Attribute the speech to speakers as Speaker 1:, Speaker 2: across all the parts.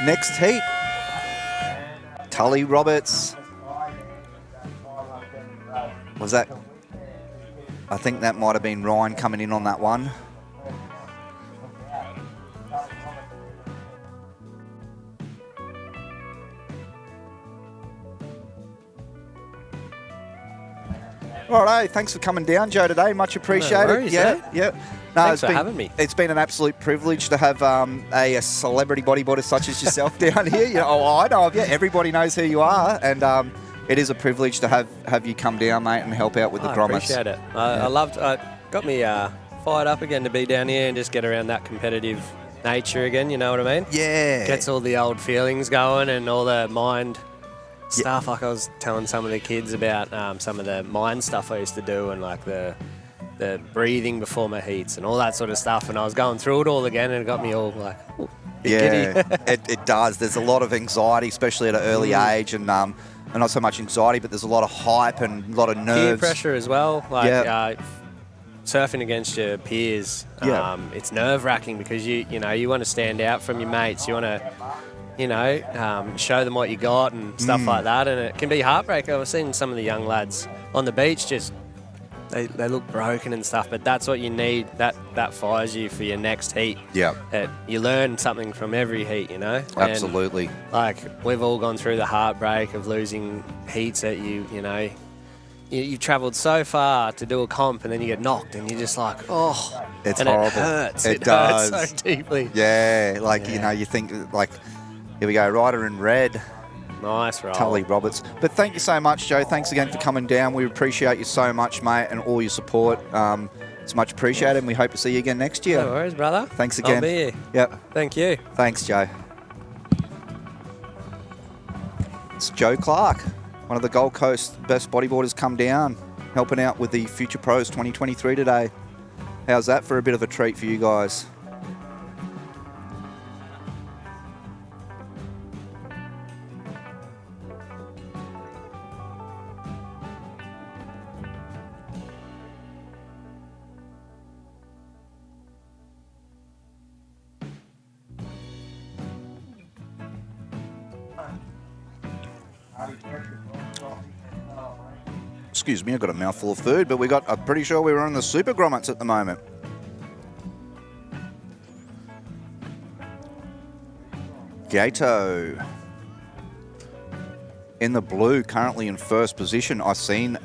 Speaker 1: Next heat, Tully Roberts. Was that? I think that might have been Ryan coming in on that one. All right, thanks for coming down, Joe, today. Much appreciated.
Speaker 2: No worries,
Speaker 1: yeah. No,
Speaker 2: thanks for having me.
Speaker 1: It's been an absolute privilege to have a celebrity bodyboarder such as yourself down here. You know, I know of you. Everybody knows who you are, and it is a privilege to have you come down, mate, and help out with the Grommets.
Speaker 2: I appreciate it. I loved. Got me fired up again to be down here and just get around that competitive nature again. You know what I mean?
Speaker 1: Yeah.
Speaker 2: Gets all the old feelings going and all the mind stuff. Like I was telling some of the kids about some of the mind stuff I used to do, and like the breathing before my heats and all that sort of stuff. And I was going through it all again, and it got me all like, ooh, giddy.
Speaker 1: it does. There's a lot of anxiety, especially at an early age, and not so much anxiety, but there's a lot of hype and a lot of nerves.
Speaker 2: Peer pressure as well. Like surfing against your peers, it's nerve-wracking because you want to stand out from your mates. You want to show them what you got and stuff like that, and it can be heartbreaking. I've seen some of the young lads on the beach just they look broken and stuff, but that's what you need. That fires you for your next heat.
Speaker 1: Yeah,
Speaker 2: you learn something from every heat, you know.
Speaker 1: Absolutely.
Speaker 2: And, like we've all gone through the heartbreak of losing heats that you travelled so far to do a comp, and then you get knocked, and you're just like, oh,
Speaker 1: it's
Speaker 2: and
Speaker 1: horrible.
Speaker 2: It hurts.
Speaker 1: It does.
Speaker 2: Hurts so deeply.
Speaker 1: Yeah, you think like, here we go, Rider in red.
Speaker 2: Nice, right.
Speaker 1: Tully Roberts. But thank you so much, Joe. Thanks again for coming down. We appreciate you so much, mate, and all your support. It's much appreciated, and we hope to see you again next year.
Speaker 2: No worries, brother.
Speaker 1: Thanks again.
Speaker 2: I'll be here.
Speaker 1: Yep.
Speaker 2: Thank you.
Speaker 1: Thanks, Joe. It's Joe Clark, one of the Gold Coast best bodyboarders, come down, helping out with the Future Pros 2023 today. How's that for a bit of a treat for you guys? Excuse me, I've got a mouthful of food, but I'm pretty sure we're on the Super Grommets at the moment. Gato in the blue, currently in first position. I've seen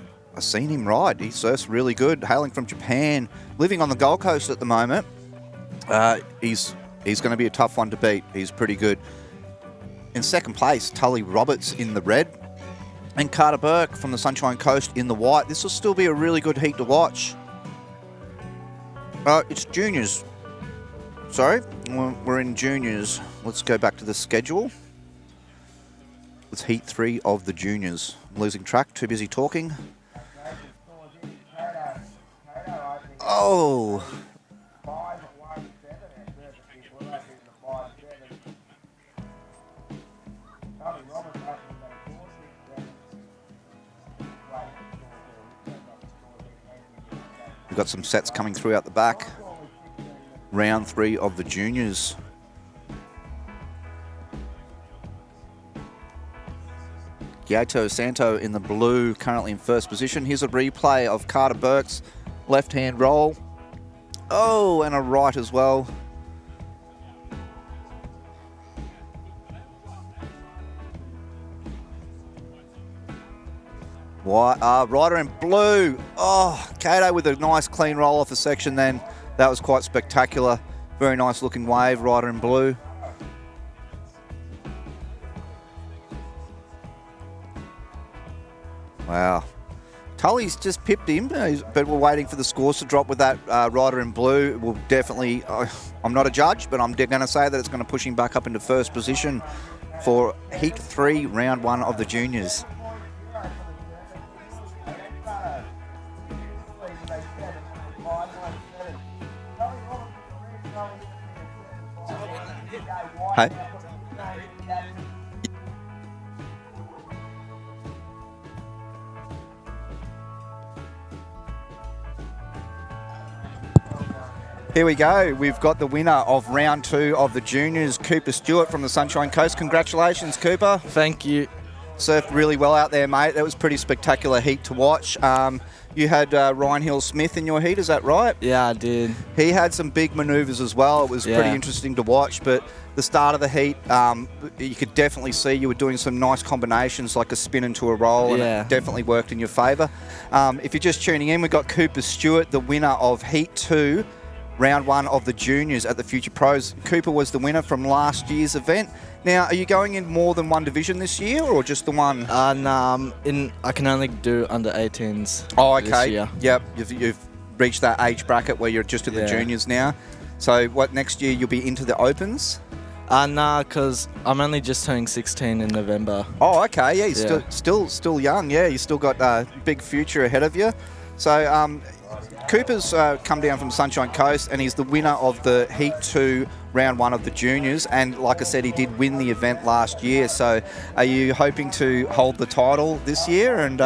Speaker 1: him ride. He surfs really good, hailing from Japan, living on the Gold Coast at the moment. He's going to be a tough one to beat. He's pretty good. In second place, Tully Roberts in the red, and Carter Burke from the Sunshine Coast in the white. This will still be a really good heat to watch. It's juniors. Sorry, we're in juniors. Let's go back to the schedule. It's heat 3 of the juniors. I'm losing track, too busy talking. Oh. We've got some sets coming through out the back. Round 3 of the juniors. Gato Santo in the blue, currently in first position. Here's a replay of Carter Burke's left-hand roll. Oh, and a right as well. Rider in blue. Oh, Kato with a nice clean roll off the section then. That was quite spectacular. Very nice looking wave, Rider in blue. Wow. Tully's just pipped him, but we're waiting for the scores to drop with that Rider in blue. We'll definitely, I'm not a judge, but I'm going to say that it's going to push him back up into first position for Heat 3, Round 1 of the juniors. Hey. Here we go. We've got the winner of round 2 of the juniors, Cooper Stewart from the Sunshine Coast. Congratulations, Cooper.
Speaker 3: Thank you.
Speaker 1: Surfed really well out there, mate. That was a pretty spectacular heat to watch. You had Ryan Hill-Smith in your heat, is that right?
Speaker 3: Yeah, I did.
Speaker 1: He had some big manoeuvres as well. It was pretty interesting to watch, but the start of the heat, you could definitely see you were doing some nice combinations like a spin into a roll, and it definitely worked in your favour. If you're just tuning in, we've got Cooper Stewart, the winner of Heat 2, round 1 of the juniors at the Future Pros. Cooper was the winner from last year's event. Now, are you going in more than one division this year, or just the one?
Speaker 3: No, I can only do under 18s.
Speaker 1: Oh, okay.
Speaker 3: This year.
Speaker 1: Yep, you've reached that age bracket where you're just in the juniors now. So, what next year you'll be into the opens?
Speaker 3: Nah, because I'm only just turning 16 in November.
Speaker 1: Oh, okay. Yeah, you're still young. Yeah, you still got a big future ahead of you. So, Cooper's come down from Sunshine Coast, and he's the winner of the Heat 2 round 1 of the juniors, and like I said, he did win the event last year. So are you hoping to hold the title this year? And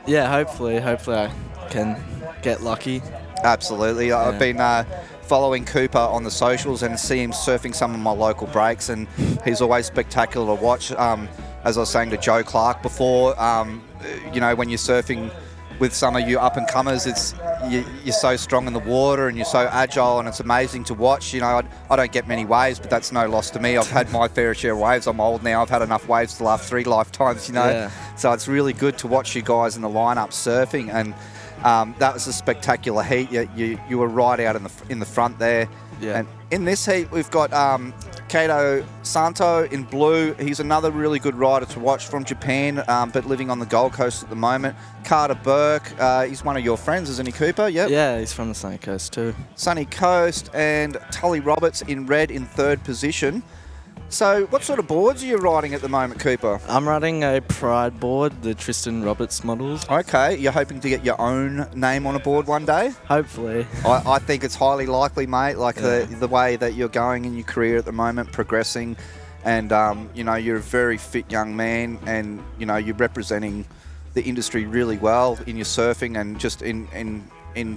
Speaker 3: yeah, hopefully I can get lucky.
Speaker 1: Absolutely. I've been following Cooper on the socials and see him surfing some of my local breaks, and he's always spectacular to watch. As I was saying to Joe Clark before, you know, when you're surfing with some of you up-and-comers, you're so strong in the water and you're so agile, and it's amazing to watch. You know, I don't get many waves, but that's no loss to me. I've had my fair share of waves. I'm old now. I've had enough waves to last 3 lifetimes, you know. Yeah. So it's really good to watch you guys in the lineup surfing, and that was a spectacular heat. You were right out in the front there. Yeah. And in this heat, we've got Kato Santo in blue. He's another really good rider to watch from Japan, but living on the Gold Coast at the moment. Carter Burke, he's one of your friends, isn't he, Cooper? Yep.
Speaker 3: Yeah, he's from the Sunny Coast too.
Speaker 1: Sunny Coast. And Tully Roberts in red in 3rd position. So what sort of boards are you riding at the moment, Cooper?
Speaker 3: I'm riding a Pride board, the Tristan Roberts models.
Speaker 1: Okay, you're hoping to get your own name on a board one day?
Speaker 3: Hopefully.
Speaker 1: I think it's highly likely, mate, like the way that you're going in your career at the moment, progressing, and you know, you're a very fit young man, and you know, you're representing the industry really well in your surfing and just in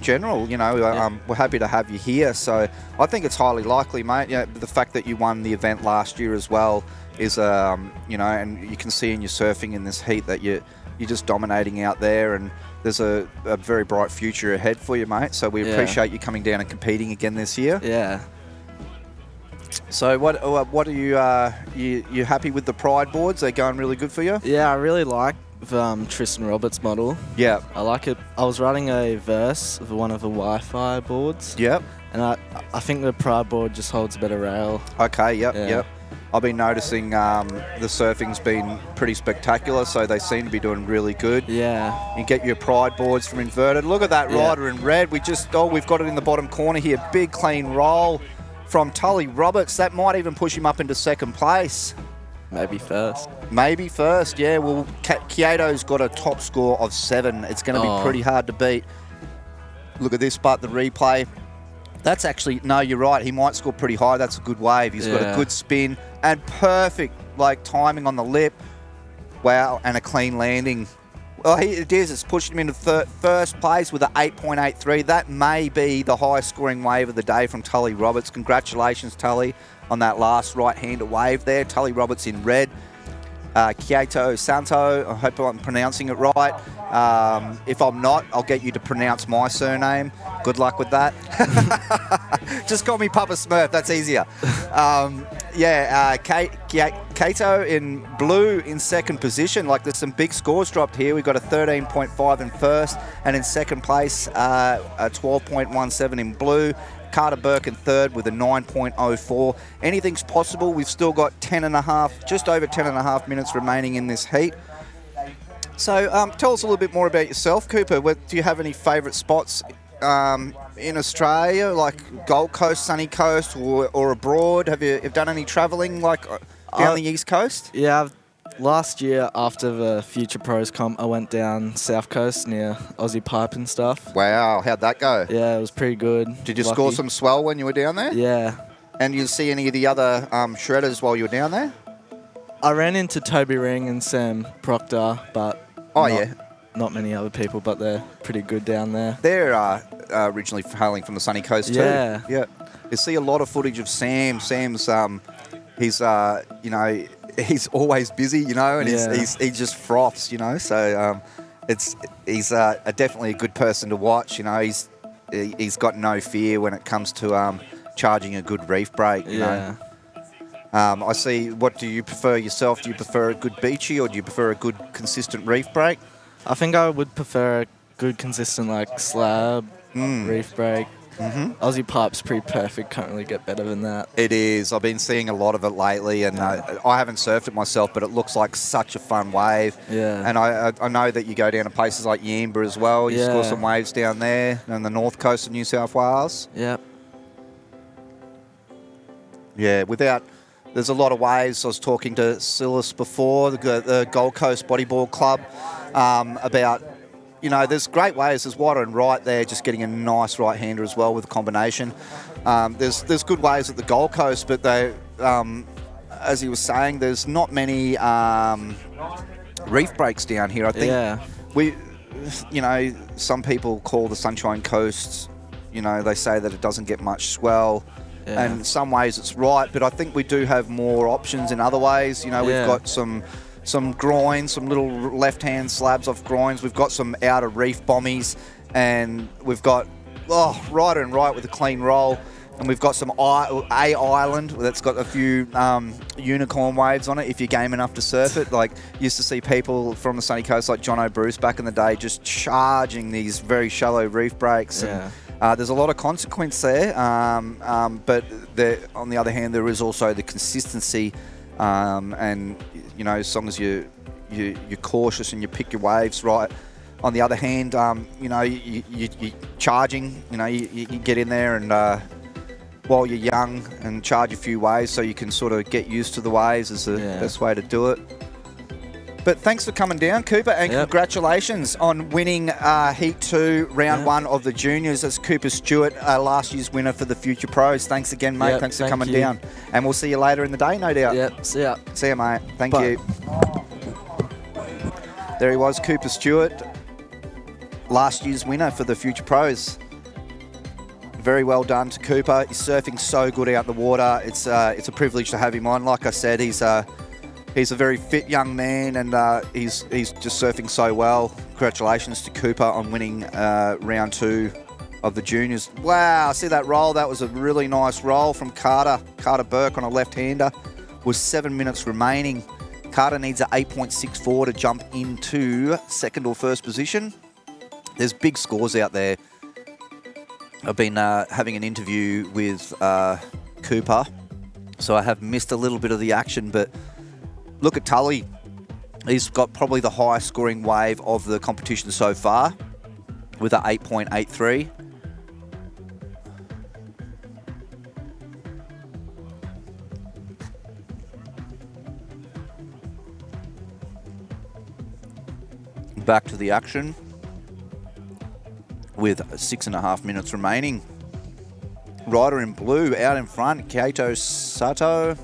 Speaker 1: general, you know. We're happy to have you here. So I think it's highly likely, mate. Yeah, the fact that you won the event last year as well is, you know, and you can see in your surfing in this heat that you're just dominating out there, and there's a very bright future ahead for you, mate. So we appreciate you coming down and competing again this year.
Speaker 3: Yeah.
Speaker 1: So what are you happy with the Pride boards? They're going really good for you?
Speaker 3: Yeah, I really like Tristan Roberts model.
Speaker 1: Yeah.
Speaker 3: I like it. I was riding a Verse of one of the Wi-Fi boards.
Speaker 1: Yep.
Speaker 3: And I think the Pride board just holds a better rail.
Speaker 1: Okay, yep. I've been noticing the surfing's been pretty spectacular, so they seem to be doing really good.
Speaker 3: Yeah.
Speaker 1: You get your Pride boards from Inverted. Look at that rider in red. We've got it in the bottom corner here. Big clean roll from Tully Roberts. That might even push him up into 2nd place.
Speaker 3: Maybe first.
Speaker 1: Maybe first, yeah. Well, Kieto's got a top score of 7. It's going to be pretty hard to beat. Look at this, but the replay. That's actually, no, you're right. He might score pretty high. That's a good wave. He's got a good spin and perfect, like, timing on the lip. Wow, and a clean landing. Well, it is. It's pushed him into 1st place with an 8.83. That may be the highest scoring wave of the day from Tully Roberts. Congratulations, Tully, on that last right-hander wave there. Tully Roberts in red. Kieto Santo, I hope I'm pronouncing it right. If I'm not, I'll get you to pronounce my surname. Good luck with that. Just call me Papa Smurf, that's easier. Kato in blue in 2nd position. Like, there's some big scores dropped here. We've got a 13.5 in 1st, and in 2nd place, a 12.17 in blue. Carter Burke in 3rd with a 9.04. Anything's possible. We've still got just over 10.5 minutes remaining in this heat. So tell us a little bit more about yourself, Cooper. Do you have any favourite spots in Australia, like Gold Coast, Sunny Coast, or abroad? Have you done any travelling, like down the East Coast?
Speaker 3: Yeah, last year after the Future Pros comp, I went down South Coast near Aussie Pipe and stuff.
Speaker 1: Wow, how'd that go?
Speaker 3: Yeah, it was pretty good.
Speaker 1: Did you score some swell when you were down there?
Speaker 3: Yeah.
Speaker 1: And you see any of the other shredders while you were down there?
Speaker 3: I ran into Toby Ring and Sam Proctor, but not many other people, but they're pretty good down there.
Speaker 1: They're originally hailing from the sunny coast too.
Speaker 3: Yeah.
Speaker 1: Yeah. You see a lot of footage of Sam. Sam's, he's, you know, he's always busy, you know, and he just froths, you know. So he's definitely a good person to watch. You know, he's got no fear when it comes to charging a good reef break. You know. I see. What do you prefer yourself? Do you prefer a good beachy or do you prefer a good consistent reef break?
Speaker 3: I think I would prefer a good consistent like slab reef break. Aussie Pipe's pretty perfect. Can't really get better than that.
Speaker 1: It is. I've been seeing a lot of it lately, and I haven't surfed it myself, but it looks like such a fun wave.
Speaker 3: Yeah.
Speaker 1: And I know that you go down to places like Yamba as well. You score some waves down there on the north coast of New South Wales.
Speaker 3: Yep.
Speaker 1: Yeah. There's a lot of waves. I was talking to Silas before, the Gold Coast Bodyboard Club, about. You know, there's great waves. There's wider and right there, just getting a nice right-hander as well with a combination. There's good waves at the Gold Coast, but they, as he was saying, there's not many reef breaks down here. I think you know, some people call the Sunshine Coast, you know, they say that it doesn't get much swell. And in some ways it's right, but I think we do have more options in other ways. You know, we've got some groins, some little left-hand slabs off groins. We've got some outer reef bommies, and we've got rider and right with a clean roll, and we've got some island that's got a few unicorn waves on it if you're game enough to surf it. Like, used to see people from the sunny coast like John O'Bruce back in the day just charging these very shallow reef breaks. And, there's a lot of consequence there, but on the other hand, there is also the consistency, and you know, as long as you're cautious and you pick your waves right. On the other hand, you know, you're charging. You know, you get in there and while you're young and charge a few waves, so you can sort of get used to the waves is the best way to do it. But thanks for coming down, Cooper, and congratulations on winning Heat 2, Round 1 of the Juniors. That's Cooper Stewart, last year's winner for the Future Pros. Thanks again, mate. Thanks for coming down. And we'll see you later in the day, no doubt.
Speaker 3: Yep, see ya.
Speaker 1: See ya, mate. Thank you. There he was, Cooper Stewart, last year's winner for the Future Pros. Very well done to Cooper. He's surfing so good out in the water. It's a privilege to have him on. Like I said, he's a very fit young man, and he's just surfing so well. Congratulations to Cooper on winning Round 2 of the Juniors. Wow, see that roll? That was a really nice roll from Carter Burke on a left-hander. With 7 minutes remaining. Carter needs an 8.64 to jump into second or first position. There's big scores out there. I've been having an interview with Cooper, so I have missed a little bit of the action, but look at Tully. He's got probably the highest scoring wave of the competition so far with an 8.83. Back to the action with 6.5 minutes remaining. Rider in blue out in front, Kato Sato.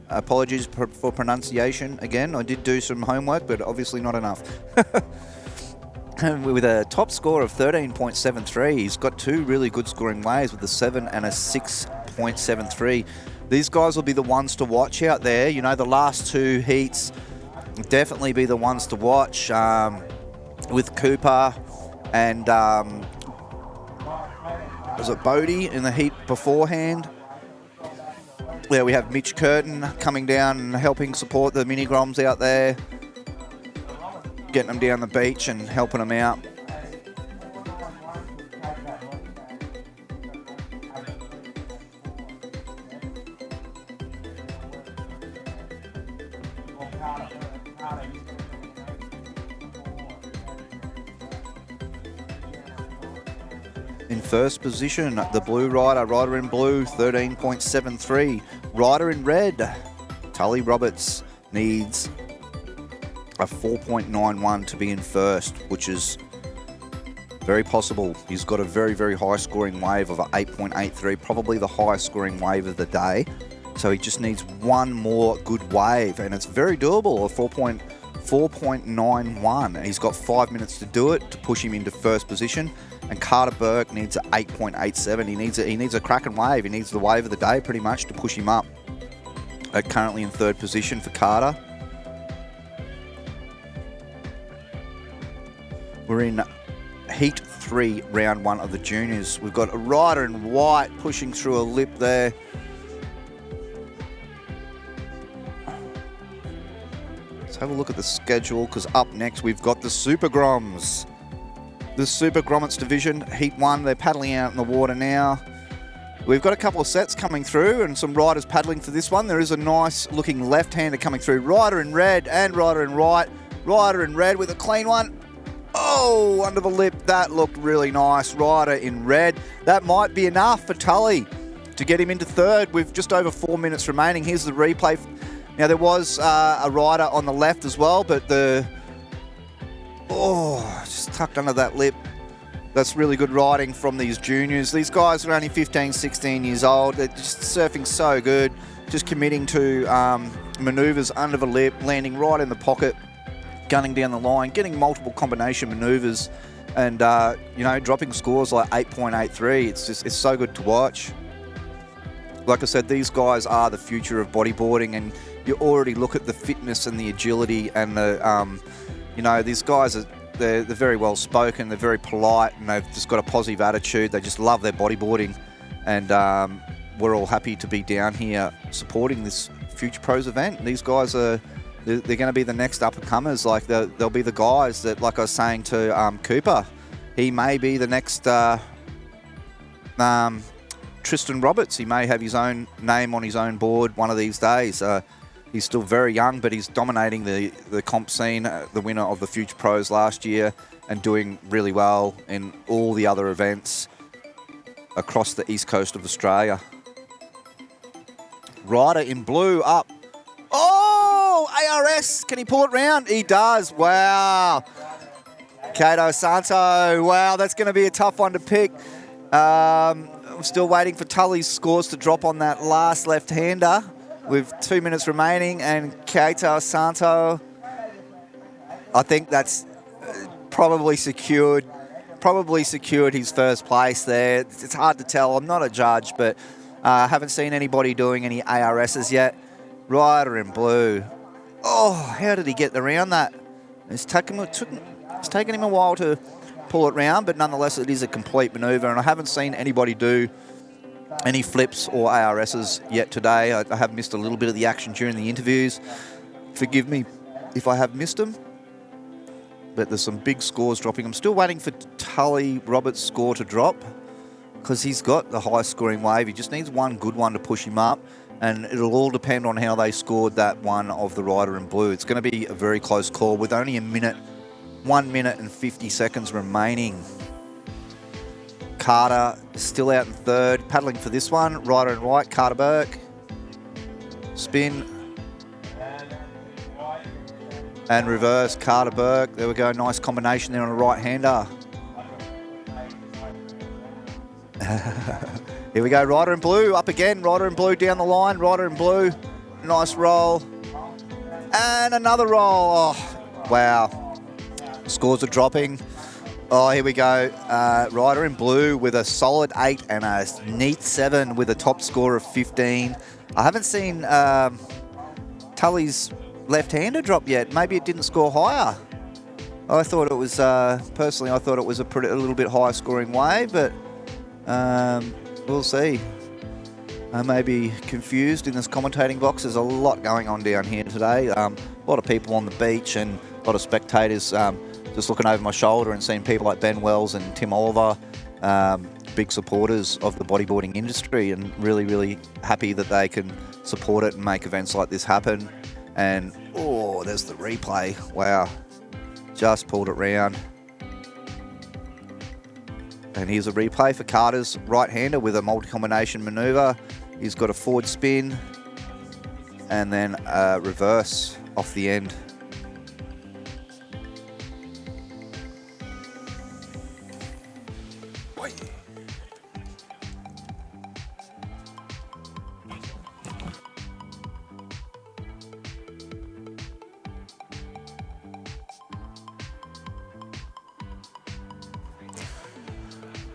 Speaker 1: Apologies for pronunciation again. I did do some homework, but obviously not enough. With a top score of 13.73, he's got two really good scoring waves with a 7 and a 6.73. These guys will be the ones to watch out there. You know, the last two heats definitely be the ones to watch with Cooper and was it Bodie in the heat beforehand. Yeah, we have Mitch Curtin coming down and helping support the mini Groms out there, getting them down the beach and helping them out. In first position, the blue rider in blue, 13.73. Rider in red, Tully Roberts, needs a 4.91 to be in first, which is very possible. He's got a very, very high scoring wave of an 8.83, probably the highest scoring wave of the day. So he just needs one more good wave, and it's very doable, a 4.91. He's got 5 minutes to do it to push him into first position. And Carter Burke needs an 8.87. He needs a cracking wave. He needs the wave of the day pretty much to push him up. Currently in third position for Carter. We're in Heat 3, round 1 of the juniors. We've got a rider in white pushing through a lip there. Let's have a look at the schedule, because up next we've got the Super Groms. The Super Grommets division, Heat 1, they're paddling out in the water now. We've got a couple of sets coming through and some riders paddling for this one. There is a nice looking left-hander coming through. Rider in red and rider in white. Rider in red with a clean one. Oh, under the lip, that looked really nice. Rider in red. That might be enough for Tully to get him into third with just over 4 minutes remaining. Here's the replay. Now, there was a rider on the left as well, but just tucked under that lip. That's really good riding from these juniors. These guys are only 15, 16 years old. They're just surfing so good, just committing to manoeuvres under the lip, landing right in the pocket, gunning down the line, getting multiple combination manoeuvres, and dropping scores like 8.83. It's so good to watch. Like I said, these guys are the future of bodyboarding, and you already look at the fitness and the agility and the these guys are they're very well spoken, they're very polite, and they've just got a positive attitude. They just love their bodyboarding, and we're all happy to be down here supporting this Future Pros event. These guys are they're going to be the next up-and-comers. Like they'll be the guys that, like I was saying to Cooper, he may be the next Tristan Roberts. He may have his own name on his own board one of these days. He's still very young, but he's dominating the comp scene, the winner of the Future Pros last year, and doing really well in all the other events across the east coast of Australia. Rider in blue up. Oh, ARS, can he pull it round? He does, wow. Kato Santo, wow, that's going to be a tough one to pick. I'm still waiting for Tully's scores to drop on that last left-hander with 2 minutes remaining, and Kato Santo, I think that's probably secured his first place there. It's hard to tell. I'm not a judge, but I haven't seen anybody doing any ARSs yet. Rider in blue. Oh, how did he get around that? It's taken him a while to pull it round, but nonetheless, it is a complete manoeuvre, and I haven't seen anybody do any flips or ARSs yet today. I have missed a little bit of the action during the interviews. Forgive me if I have missed them, but there's some big scores dropping. I'm still waiting for Tully Roberts' score to drop, because he's got the high scoring wave. He just needs one good one to push him up, and it'll all depend on how they scored that one of the rider in blue. It's going to be a very close call with only 1 minute and 50 seconds remaining. Carter still out in third, paddling for this one. Rider in white, Carter Burke. Spin. And reverse, Carter Burke. There we go, nice combination there on a right-hander. Here we go, rider in blue, up again. Rider in blue down the line, rider in blue. Nice roll. And another roll. Oh, wow. Scores are dropping. Oh, here we go. Rider in blue with a solid 8 and a neat 7 with a top score of 15. I haven't seen Tully's left-hander drop yet. Maybe it didn't score higher. I thought it was, personally, I thought it was a little bit higher scoring wave, but we'll see. I may be confused in this commentating box. There's a lot going on down here today. A lot of people on the beach and a lot of spectators just looking over my shoulder and seeing people like Ben Wells and Tim Oliver, big supporters of the bodyboarding industry, and really, really happy that they can support it and make events like this happen. And, oh, there's the replay. Wow. Just pulled it round. And here's a replay for Carter's right-hander with a multi-combination manoeuvre. He's got a forward spin and then a reverse off the end.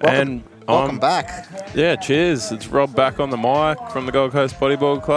Speaker 1: Welcome
Speaker 4: Welcome
Speaker 1: back.
Speaker 4: Yeah, cheers. It's Rob back on the mic from the Gold Coast Bodyboard Club.